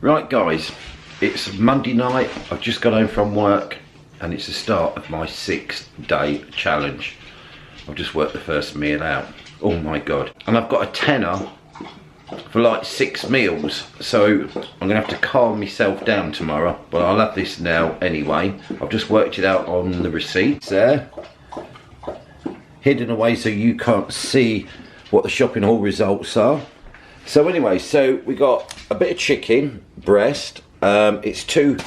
Right guys, it's Monday night. I've just got home from work and it's the start of my 6-day challenge. I've just worked the first meal out. Oh my god. And I've got a tenner for like 6 meals, so I'm gonna have to calm myself down tomorrow, but I'll have this now anyway. I've just worked it out on the receipts there, hidden away so you can't see what the shopping haul results are. So anyway, so we got a bit of chicken breast. It's for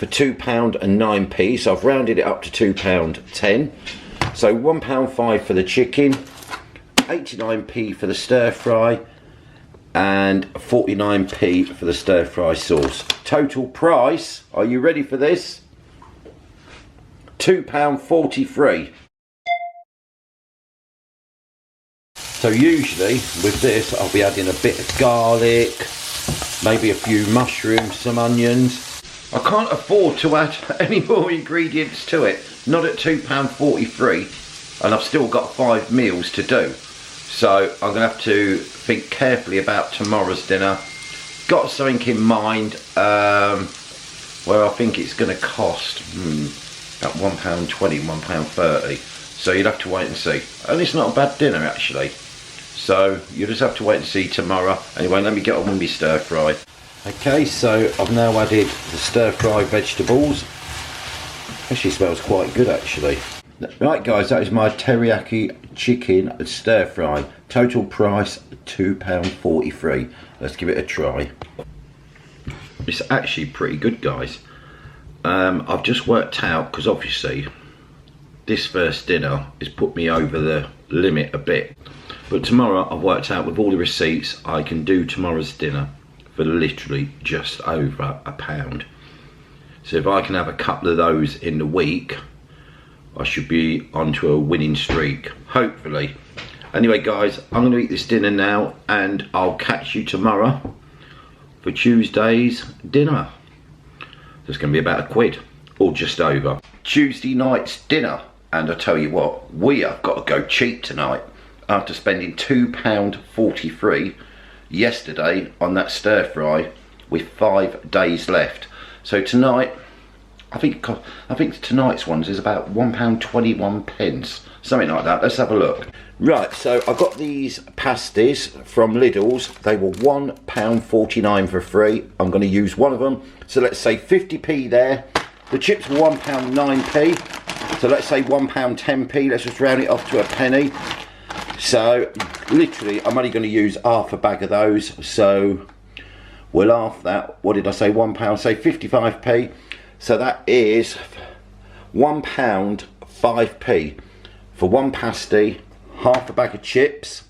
£2.09, so I've rounded it up to £2.10. So £1.05 for the chicken, 89p for the stir fry, and 49p for the stir fry sauce. Total price, are you ready for this? £2.43. So usually with this I'll be adding a bit of garlic, maybe a few mushrooms, some onions. I can't afford to add any more ingredients to it, not at £2.43, and I've still got 5 meals to do. So I'm going to have to think carefully about tomorrow's dinner. Got something in mind where I think it's going to cost about £1.20, £1.30. So you'll have to wait and see. And it's not a bad dinner actually. So you'll just have to wait and see tomorrow. Anyway, let me get on with my stir fry. Okay, so I've now added the stir fry vegetables. Actually smells quite good actually. Right guys, that is my teriyaki chicken stir fry. Total price £2.43. Let's give it a try. It's actually pretty good guys. I've just worked out, because obviously this first dinner has put me over the limit a bit. But tomorrow I've worked out with all the receipts I can do tomorrow's dinner for literally just over £1. So if I can have a couple of those in the week, I should be onto a winning streak, hopefully. Anyway guys, I'm going to eat this dinner now and I'll catch you tomorrow for Tuesday's dinner. There's going to be about £1 or just over. Tuesday night's dinner, and I tell you what, we have got to go cheap tonight after spending £2.43 yesterday on that stir fry with 5 days left. So tonight, I think tonight's ones is about £1.21, something like that. Let's have a look. Right, so I got these pasties from Lidl's. They were £1.49 for free. I'm going to use one of them. So let's say 50p there. The chips were £1.09p. So let's say £1.10p. Let's just round it off to a penny. So literally, I'm only going to use half a bag of those. So we'll half that. What did I say? £1, say 55p. So that is £1 5p for one pasty, half a bag of chips,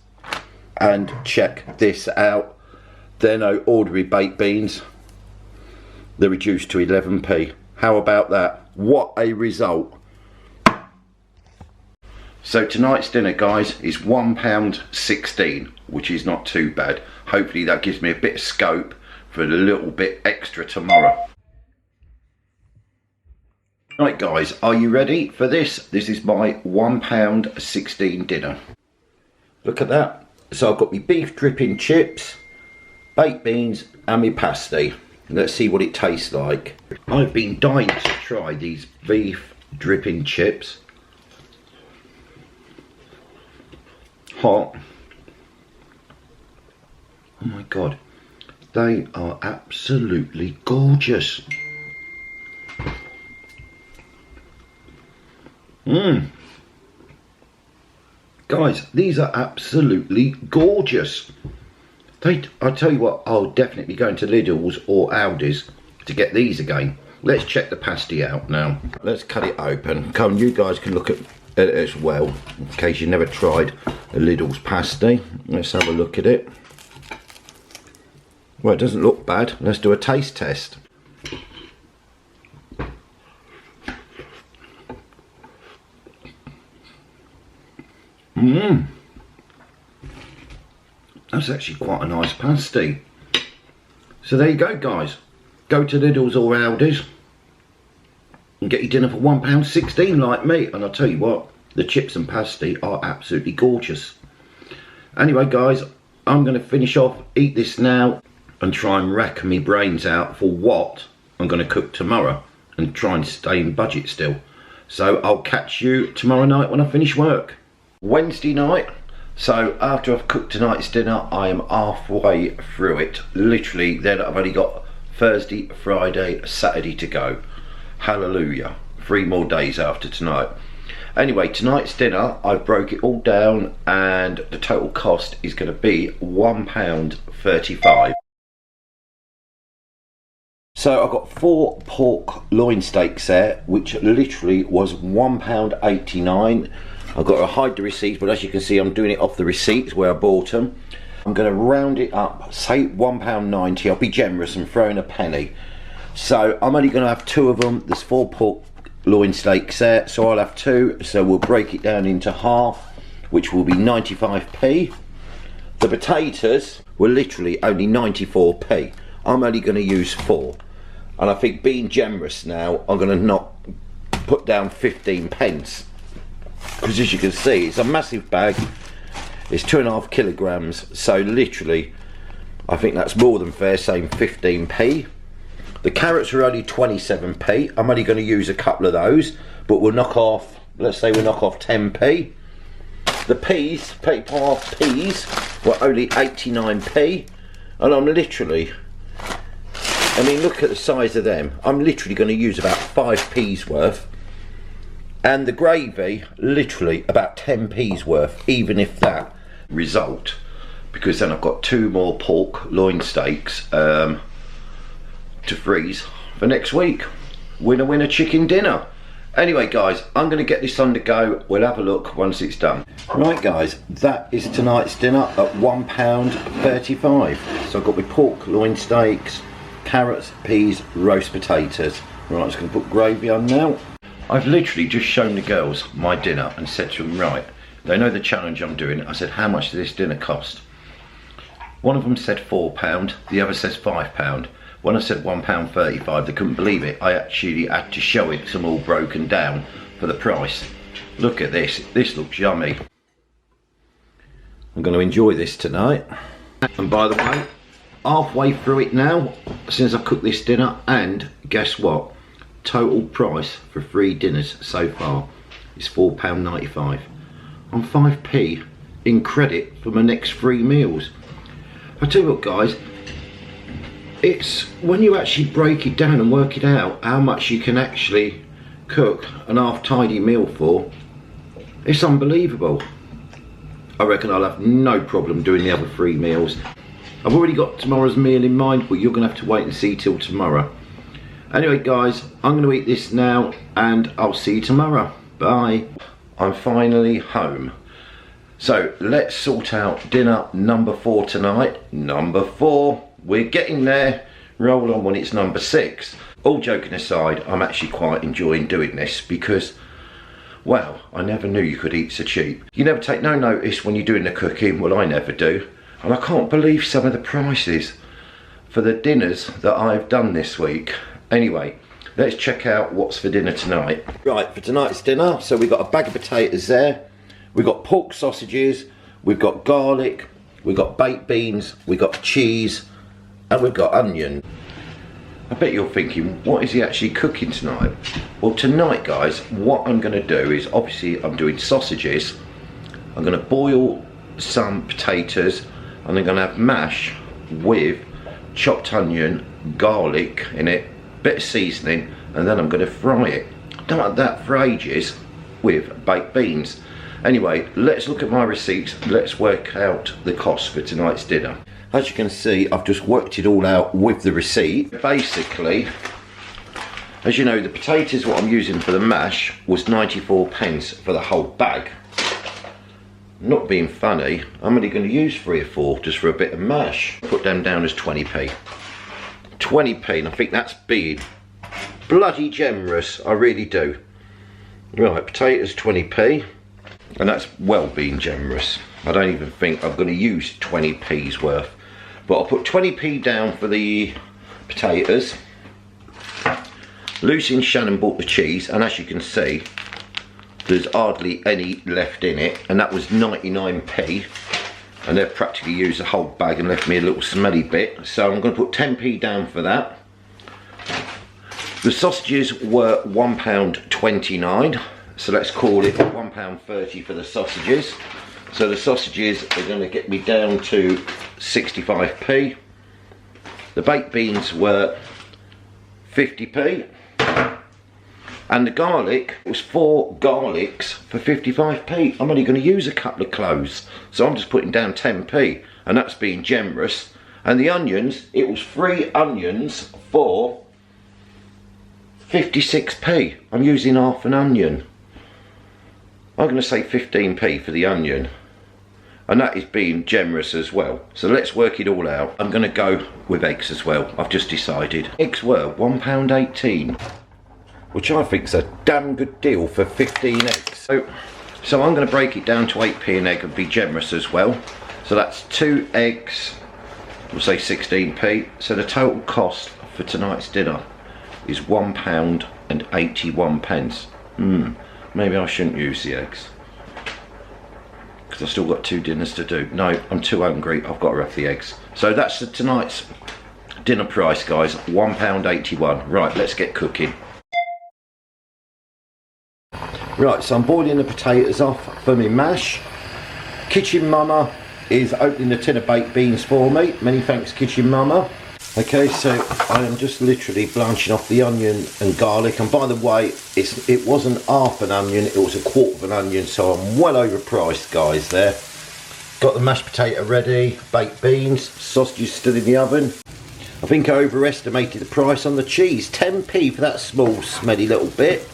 and check this out, they're no ordinary baked beans, they're reduced to 11p. How about that? What a result. So tonight's dinner guys is £1.16, which is not too bad. Hopefully that gives me a bit of scope for a little bit extra tomorrow. Right guys, are you ready for this? This is my £1.16 dinner. Look at that. So I've got my beef dripping chips, baked beans and my pasty. Let's see what it tastes like. I've been dying to try these beef dripping chips. Hot. Oh my god. They are absolutely gorgeous. Guys, these are absolutely gorgeous. I tell you what, I'll definitely be going to Lidl's or Aldi's to get these again. Let's check the pasty out now. Let's cut it open. Come on, you guys can look at it as well, in case you never tried a Lidl's pasty. Let's have a look at it. Well, it doesn't look bad. Let's do a taste test. That's actually quite a nice pasty. So there you go guys. Go to Lidl's or Aldi's and get your dinner for £1.16 like me. And I'll tell you what, the chips and pasty are absolutely gorgeous. Anyway guys, I'm going to finish off, eat this now, and try and rack my brains out for what I'm going to cook tomorrow and try and stay in budget still. So I'll catch you tomorrow night when I finish work. Wednesday night. So after I've cooked tonight's dinner, I am halfway through it. Literally, then I've only got Thursday, Friday, Saturday to go. Hallelujah. 3 more days after tonight. Anyway, tonight's dinner, I've broke it all down and the total cost is going to be £1.35. So I've got 4 pork loin steaks there, which literally was £1.89. I've got to hide the receipts, but as you can see, I'm doing it off the receipts where I bought them. I'm going to round it up, say £1.90. I'll be generous and throw in a penny. So I'm only going to have 2 of them. There's 4 pork loin steaks there, so I'll have 2. So we'll break it down into half, which will be 95p. The potatoes were literally only 94p. I'm only going to use 4. And I think being generous now, I'm going to not put down 15 pence. Because as you can see, it's a massive bag. It's 2.5 kilograms. So literally, I think that's more than fair saying 15p. The carrots are only 27p. I'm only going to use a couple of those. But we'll knock off, let's say we'll knock off 10p. The peas, paper peas, were only 89p. And I'm literally... I mean, look at the size of them. I'm literally going to use about 5p's worth. And the gravy, literally about 10p's worth, even if that. Result, because then I've got 2 more pork loin steaks to freeze for next week. Winner, winner, chicken dinner. Anyway, guys, I'm going to get this on the go. We'll have a look once it's done. Right, guys, that is tonight's dinner at £1.35. So I've got my pork loin steaks, carrots, peas, roast potatoes. Right, I'm just going to put gravy on now. I've literally just shown the girls my dinner and said to them, right, they know the challenge I'm doing. I said, how much does this dinner cost? One of them said £4, the other says £5. When I said £1.35, they couldn't believe it. I actually had to show it some all broken down for the price. Look at this, this looks yummy. I'm going to enjoy this tonight. And by the way, halfway through it now, since I cooked this dinner, and guess what? Total price for 3 dinners so far is £4.95. I'm 5p in credit for my next 3 meals. I tell you what, guys, it's when you actually break it down and work it out how much you can actually cook an half tidy meal for, it's unbelievable. I reckon I'll have no problem doing the other 3 meals. I've already got tomorrow's meal in mind, but you're going to have to wait and see till tomorrow. Anyway, guys, I'm going to eat this now and I'll see you tomorrow. Bye. I'm finally home. So let's sort out dinner number 4 tonight. Number 4. We're getting there. Roll on when it's number 6. All joking aside, I'm actually quite enjoying doing this because, wow, I never knew you could eat so cheap. You never take no notice when you're doing the cooking. Well, I never do. And I can't believe some of the prices for the dinners that I've done this week. Anyway, let's check out what's for dinner tonight. Right, for tonight's dinner, so we've got a bag of potatoes there. We've got pork sausages, we've got garlic, we've got baked beans, we've got cheese, and we've got onion. I bet you're thinking, what is he actually cooking tonight? Well, tonight, guys, what I'm going to do is, obviously, I'm doing sausages. I'm going to boil some potatoes, and I'm going to have mash with chopped onion, garlic in it, bit of seasoning, and then I'm going to fry it. Done like that for ages with baked beans. Anyway, let's look at my receipts. Let's work out the cost for tonight's dinner. As you can see, I've just worked it all out with the receipt. Basically, as you know, the potatoes, what I'm using for the mash, was 94p for the whole bag. Not being funny, I'm only going to use 3 or 4 just for a bit of mash. Put them down as 20p. 20p, and I think that's being bloody generous, I really do. Right, potatoes 20p, and that's well being generous. I don't even think I'm going to use 20p's worth, but I'll put 20p down for the potatoes. Lucy and Shannon bought the cheese, and as you can see, there's hardly any left in it, and that was 99p. and they've practically used the whole bag and left me a little smelly bit. So I'm going to put 10p down for that. The sausages were £1.29, so let's call it £1.30 for the sausages. So the sausages are going to get me down to 65p. The baked beans were 50p. And the garlic was 4 garlics for 55p. I'm only going to use a couple of cloves, so I'm just putting down 10p, and that's being generous. And the onions, it was 3 onions for 56p. I'm using half an onion. I'm going to say 15p for the onion, and that is being generous as well. So let's work it all out. I'm going to go with eggs as well. I've just decided. Eggs were £1.18. which I think is a damn good deal for 15 eggs. So I'm going to break it down to 8p an egg and be generous as well. So that's 2 eggs, we'll say 16p. So the total cost for tonight's dinner is £1.81. Maybe I shouldn't use the eggs, because I've still got 2 dinners to do. No, I'm too hungry, I've got to have the eggs. So that's tonight's dinner price, guys, £1.81. Right, let's get cooking. Right, so I'm boiling the potatoes off for my mash. Kitchen Mama is opening the tin of baked beans for me. Many thanks, Kitchen Mama. Okay, so I am just literally blanching off the onion and garlic. And by the way, it wasn't half an onion, it was a quarter of an onion, so I'm well overpriced, guys, there. Got the mashed potato ready, baked beans, sausages still in the oven. I think I overestimated the price on the cheese. 10p for that small, smelly little bit.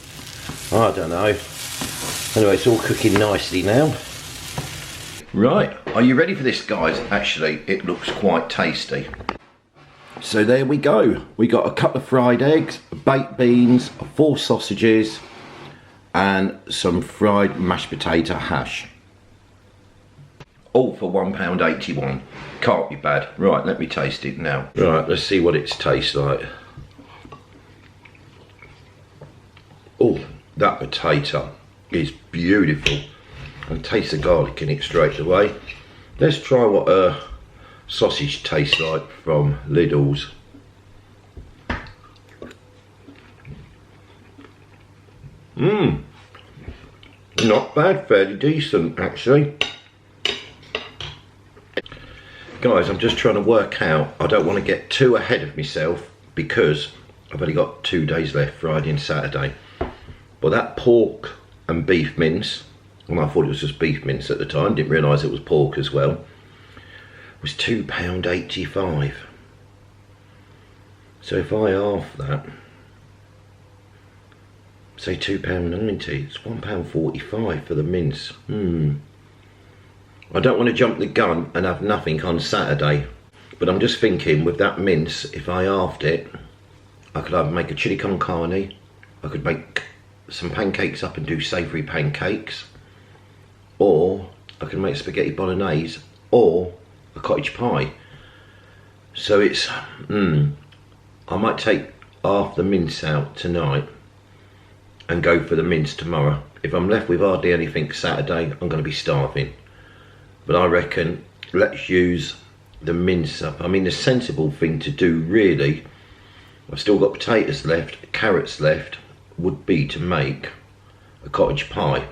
I don't know. Anyway, it's all cooking nicely now. Right, are you ready for this, guys? Actually, it looks quite tasty. So there we go. We got a couple of fried eggs, baked beans, 4 sausages, and some fried mashed potato hash. All for £1.81. Can't be bad. Right, let me taste it now. Right, let's see what it tastes like. Oh, that potato is beautiful. I can taste the garlic in it straight away. Let's try what a sausage tastes like from Lidl's. Not bad, fairly decent actually. Guys, I'm just trying to work out, I don't want to get too ahead of myself because I've only got 2 days left, Friday and Saturday. But that pork and beef mince, well, I thought it was just beef mince at the time, didn't realise it was pork as well, was £2.85. So if I half that, say £2.90, it's £1.45 for the mince. I don't want to jump the gun and have nothing on Saturday, but I'm just thinking with that mince, if I halved it, I could either make a chili con carne, I could make some pancakes up and do savoury pancakes, or I could make spaghetti bolognese or a cottage pie. So it's I might take half the mince out tonight and go for the mince tomorrow. If I'm left with hardly anything Saturday, I'm going to be starving. But I reckon let's use the mince up. I mean, the sensible thing to do really, I've still got potatoes left, carrots left, would be to make a cottage pie.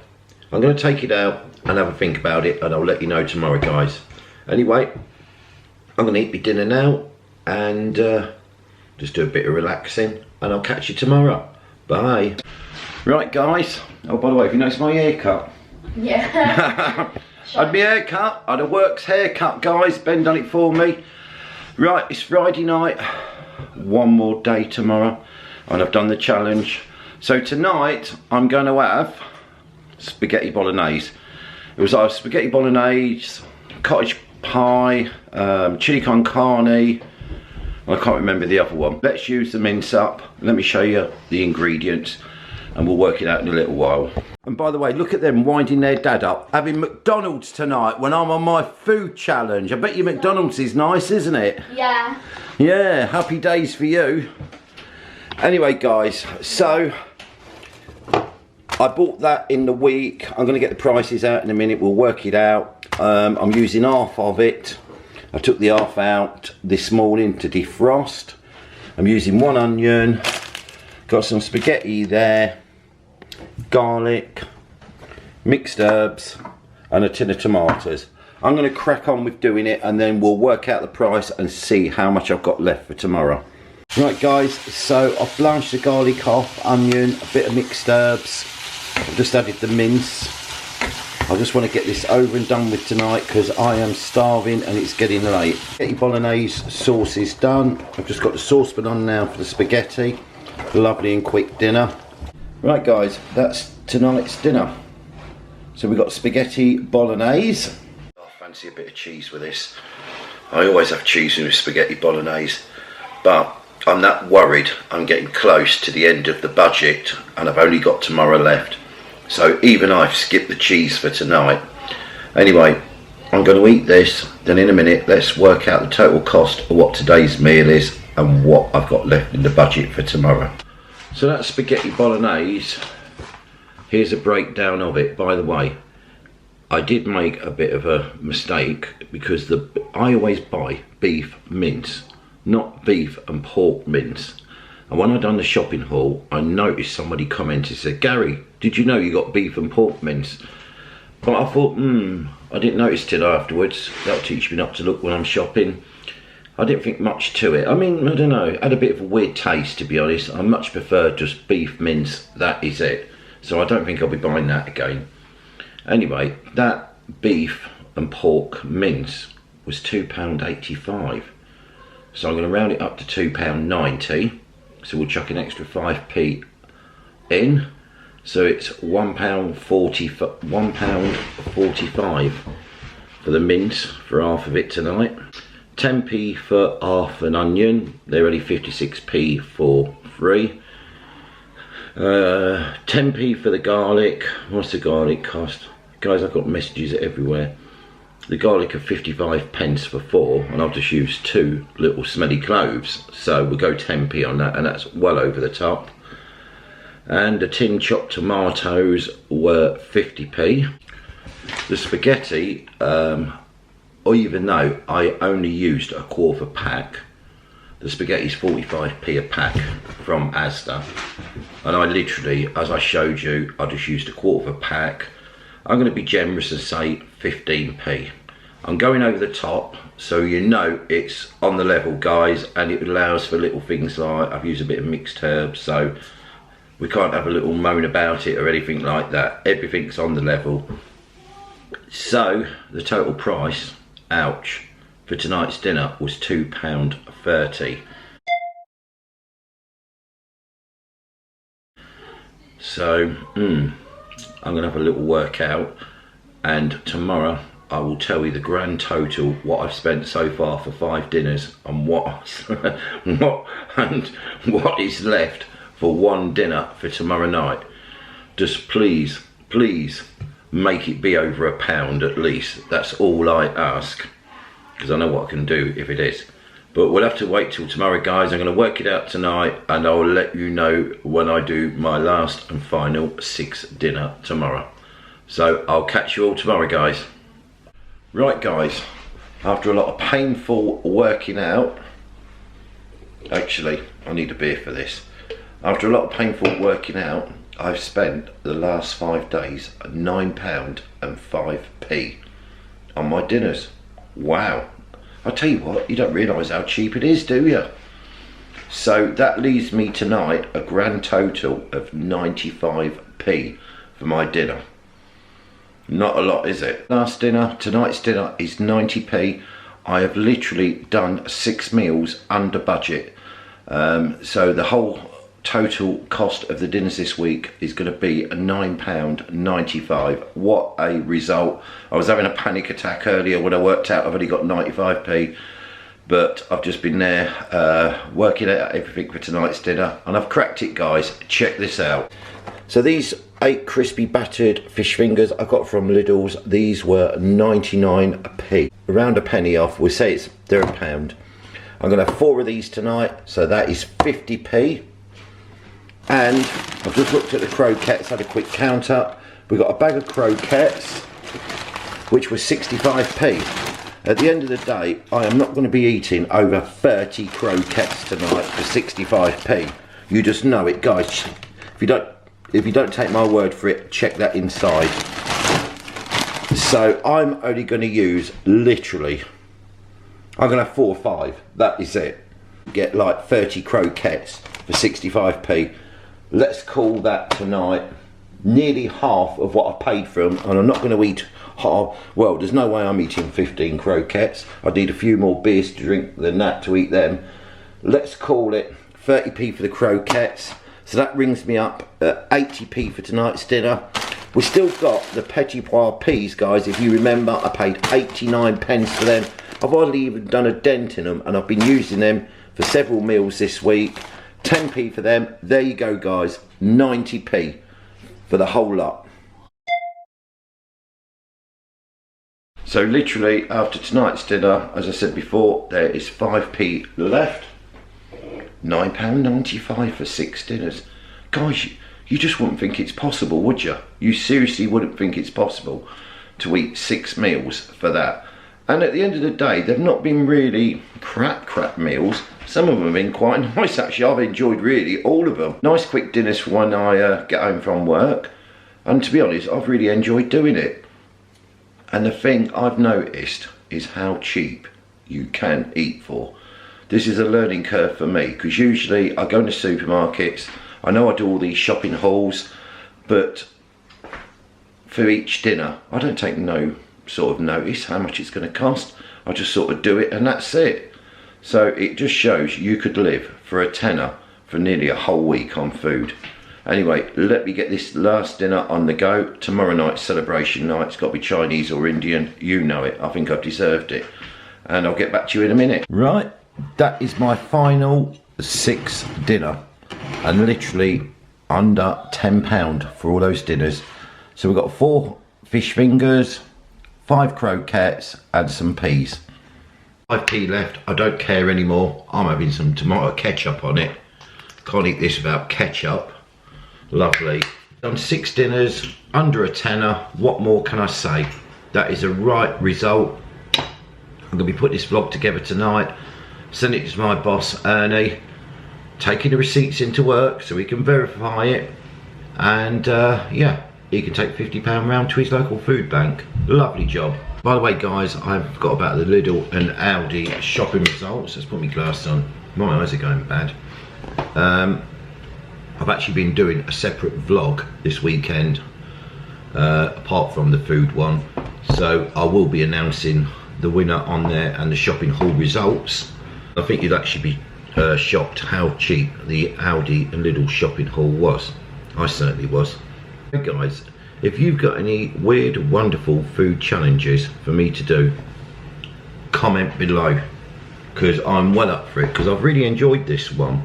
I'm going to take it out and have a think about it, and I'll let you know tomorrow, guys. Anyway, I'm going to eat my dinner now and just do a bit of relaxing, and I'll catch you tomorrow. Bye. Right, guys. Oh, by the way, have you noticed my haircut? Yeah. I had my haircut. I had a works haircut, guys. Ben done it for me. Right, it's Friday night. One more day tomorrow, and I've done the challenge. So tonight I'm going to have spaghetti bolognese. It was either spaghetti bolognese, cottage pie, chili con carne. I can't remember the other one. Let's use the mince up. Let me show you the ingredients and we'll work it out in a little while. And by the way, look at them winding their dad up, having McDonald's tonight when I'm on my food challenge. I bet you McDonald's is nice, isn't it? Yeah. Yeah, happy days for you. Anyway, guys, so I bought that in the week. I'm going to get the prices out in a minute. We'll work it out. I'm using half of it. I took the half out this morning to defrost. I'm using 1 onion, got some spaghetti there, garlic, mixed herbs and a tin of tomatoes. I'm going to crack on with doing it and then we'll work out the price and see how much I've got left for tomorrow. Right guys, so I've blanched the garlic off, onion, a bit of mixed herbs. I've just added the mince. I just want to get this over and done with tonight because I am starving and it's getting late. Spaghetti bolognese sauce is done. I've just got the saucepan on now for the spaghetti. Lovely and quick dinner. Right guys, that's tonight's dinner. So we've got spaghetti bolognese. I fancy a bit of cheese with this. I always have cheese with spaghetti bolognese, but I'm not worried. I'm getting close to the end of the budget and I've only got tomorrow left. So even I've skipped the cheese for tonight. Anyway, I'm going to eat this, then in a minute let's work out the total cost of what today's meal is and what I've got left in the budget for tomorrow. So that's spaghetti bolognese. Here's a breakdown of it. By the way, I did make a bit of a mistake because I always buy beef mince, not beef and pork mince. And when I done the shopping haul, I noticed somebody commented, said, Gary, did you know you got beef and pork mince? But I thought, I didn't notice till afterwards. That'll teach me not to look when I'm shopping. I didn't think much to it. I mean, I don't know, it had a bit of a weird taste, to be honest. I much prefer just beef mince, that is it. So I don't think I'll be buying that again. Anyway, that beef and pork mince was £2.85. So I'm going to round it up to £2.90. So we'll chuck an extra 5p in. So it's £1.45 for the mince for half of it tonight. 10p for half an onion. They're only 56p for 3. 10p for the garlic. What's the garlic cost? Guys, I've got messages everywhere. The garlic of 55 pence for 4, and I've just used 2 little smelly cloves, so we'll go 10p on that, and that's well over the top. And the tin chopped tomatoes were 50p. The spaghetti, even though I only used a quarter pack, the spaghetti's 45p a pack from Asda, and I literally, as I showed you, I just used a quarter of a pack. I'm going to be generous and say 15p. I'm going over the top so you know it's on the level, guys, and it allows for little things like I've used a bit of mixed herbs, so we can't have a little moan about it or anything like that. Everything's on the level. So the total price, ouch, for tonight's dinner was £2.30. So I'm going to have a little workout, and tomorrow I will tell you the grand total, what I've spent so far for 5 dinners and what is left for 1 dinner for tomorrow night. Just please make it be over £1 at least. That's all I ask, because I know what I can do if it is. But we'll have to wait till tomorrow, guys. I'm going to work it out tonight and I'll let you know when I do my last and final 6 dinner tomorrow. So I'll catch you all tomorrow, guys. Right, guys, after a lot of painful working out, actually, I need a beer for this. After a lot of painful working out, I've spent the last 5 days £9 and 5p on my dinners. Wow. I tell you what, you don't realise how cheap it is, do you? So that leaves me tonight a grand total of 95p for my dinner. Not a lot, is it? Last dinner, tonight's dinner is 90p. I have literally done 6 meals under budget. So the whole total cost of the dinners this week is going to be £9.95. What a result. I was having a panic attack earlier when I worked out I've only got 95p, but I've just been there working out everything for tonight's dinner, and I've cracked it, guys. Check this out. So these 8 crispy battered fish fingers I got from Lidl's. These were 99p, around a penny off. We say they're £1. I'm going to have 4 of these tonight, so that is 50p. And I've just looked at the croquettes, had a quick count up. We've got a bag of croquettes, which was 65p. At the end of the day, I am not going to be eating over 30 croquettes tonight for 65p. You just know it, guys. If you don't take my word for it, check that inside. So I'm only going to use literally, I'm going to have 4 or 5. That is it. Get like 30 croquettes for 65p. Let's call that tonight nearly half of what I paid for them, and I'm not going to eat half. Well, there's no way I'm eating 15 croquettes. I need a few more beers to drink than that to eat them. Let's call it 30p for the croquettes. So that brings me up at 80p for tonight's dinner. We've still got the petit pois peas, guys. If you remember, I paid 89 pence for them. I've hardly even done a dent in them, and I've been using them for several meals this week. 10p for them. There you go, guys. 90p for the whole lot. So literally after tonight's dinner, as I said before, there is 5p left. £9.95 for 6 dinners. Guys, you just wouldn't think it's possible, would you? You seriously wouldn't think it's possible to eat 6 meals for that. And at the end of the day, they've not been really crap meals. Some of them have been quite nice, actually. I've enjoyed really all of them. Nice quick dinners for when I get home from work. And to be honest, I've really enjoyed doing it. And the thing I've noticed is how cheap you can eat for. This is a learning curve for me, because usually I go into supermarkets, I know I do all these shopping hauls, but for each dinner, I don't take no sort of notice how much it's going to cost. I just sort of do it and that's it. So it just shows you could live for a tenner for nearly a whole week on food. Anyway, let me get this last dinner on the go. Tomorrow night's celebration night. It's got to be Chinese or Indian. You know it. I think I've deserved it. And I'll get back to you in a minute. Right, that is my final 6 dinner. And literally under £10 for all those dinners. So we've got 4 fish fingers, 5 croquettes and some peas. 5p left. I don't care anymore. I'm having some tomato ketchup on it. Can't eat this without ketchup. Lovely. Done 6 dinners, under a tenner. What more can I say? That is a right result. I'm going to be putting this vlog together tonight. Send it to my boss, Ernie. Taking the receipts into work so he can verify it. And yeah, he can take £50 round to his local food bank. Lovely job. By the way, guys, I forgot about the Lidl and Aldi shopping results. Let's put my glasses on. My eyes are going bad. I've actually been doing a separate vlog this weekend, apart from the food one. So I will be announcing the winner on there and the shopping haul results. I think you'd actually be shocked how cheap the Aldi and Lidl shopping haul was. I certainly was. Hey guys, if you've got any weird, wonderful food challenges for me to do, comment below, because I'm well up for it, because I've really enjoyed this one.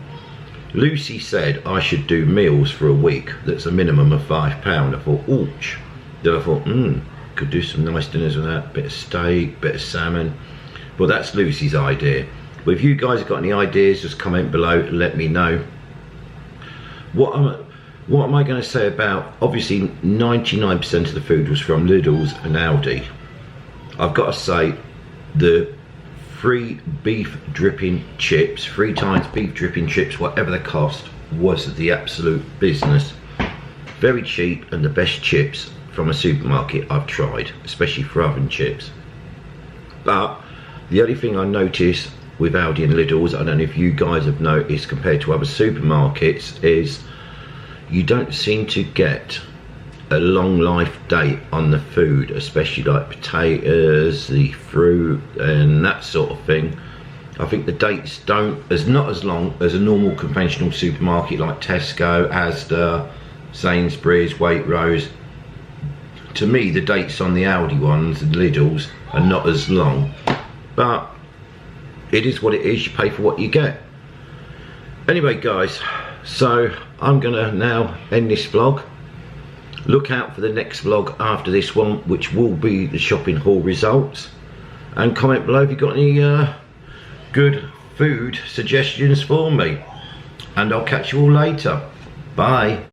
Lucy said I should do meals for a week that's a minimum of £5. I thought, ouch. Then I thought, could do some nice dinners with that, bit of steak, bit of salmon. Well, that's Lucy's idea. But if you guys have got any ideas, just comment below, let me know. What am I going to say about, obviously 99% of the food was from Lidl's and Aldi. I've got to say, the free beef dripping chips, 3 times beef dripping chips, whatever they cost, was the absolute business. Very cheap and the best chips from a supermarket I've tried, especially for oven chips. But the only thing I noticed with Aldi and Lidl's, I don't know if you guys have noticed compared to other supermarkets, is you don't seem to get a long life date on the food, especially like potatoes, the fruit and that sort of thing. I think the dates is not as long as a normal conventional supermarket like Tesco, Asda, Sainsbury's, Waitrose. To me, the dates on the Aldi ones and Lidl's are not as long, but it is what it is. You pay for what you get. Anyway guys, so I'm gonna now end this vlog. Look out for the next vlog after this one, which will be the shopping haul results. And comment below if you've got any good food suggestions for me. And I'll catch you all later. Bye.